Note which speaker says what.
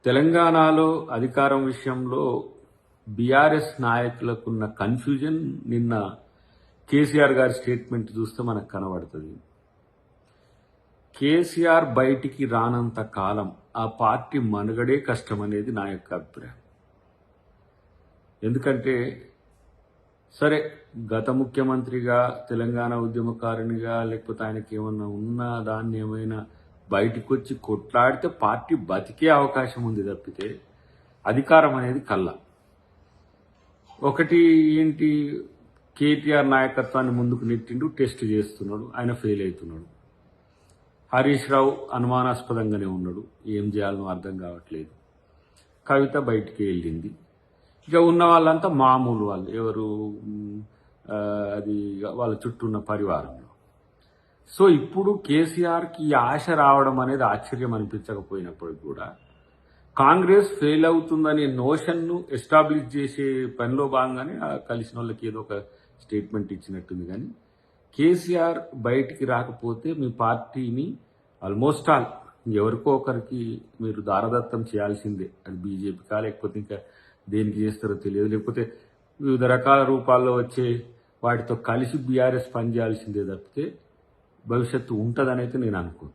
Speaker 1: తెలంగాణలో అధికారం విషయంలో బీఆర్ఎస్ నాయకులకున్న కన్ఫ్యూజన్ నిన్న కేసీఆర్ గారి స్టేట్మెంట్ చూస్తే మనకు కనబడుతుంది. కేసీఆర్ బయటికి రానంత కాలం ఆ పార్టీ మనుగడే కష్టమనేది నా యొక్క అభిప్రాయం. ఎందుకంటే సరే, గత ముఖ్యమంత్రిగా, తెలంగాణ ఉద్యమకారునిగా, లేకపోతే ఆయనకి ఏమన్నా ఉన్నా దాన్ని ఏమైనా బయటికి వచ్చి కొట్లాడితే పార్టీ బతికే అవకాశం ఉంది తప్పితే అధికారం అనేది కల్లా. ఒకటి ఏంటి, కేటీఆర్ నాయకత్వాన్ని ముందుకు నెట్టిండు, టెస్ట్ చేస్తున్నాడు, ఆయన ఫెయిల్ అవుతున్నాడు. హరీష్ రావు అనుమానాస్పదంగానే ఉన్నాడు, ఏం చేయాలనో అర్థం కావట్లేదు. కవిత బయటికి వెళ్ళింది. ఇక ఉన్న వాళ్ళంతా మామూలు వాళ్ళు, ఎవరు అది వాళ్ళ చుట్టూ ఉన్న పరివారంలో. సో ఇప్పుడు కేసీఆర్కి ఈ ఆశ రావడం అనేది ఆశ్చర్యం అనిపించకపోయినప్పటికీ కూడా కాంగ్రెస్ ఫెయిల్ అవుతుందనే నోషన్ను ఎస్టాబ్లిష్ చేసే పనిలో భాగంగానే కలిసిన వాళ్ళకి ఏదో ఒక స్టేట్మెంట్ ఇచ్చినట్టుంది. కానీ కేసీఆర్ బయటికి రాకపోతే మీ పార్టీని ఆల్మోస్ట్ ఆల్ ఎవరికో ఒకరికి మీరు దారదత్తం చేయాల్సిందే. అది బీజేపీకా లేకపోతే ఇంకా దేనికి చేస్తారో తెలియదు, లేకపోతే వివిధ రకాల రూపాల్లో వచ్చే వాటితో కలిసి బీఆర్ఎస్ పనిచేయాల్సిందే తప్పితే భవిష్యత్తు ఉంటుందని అయితే నేను అనుకోను.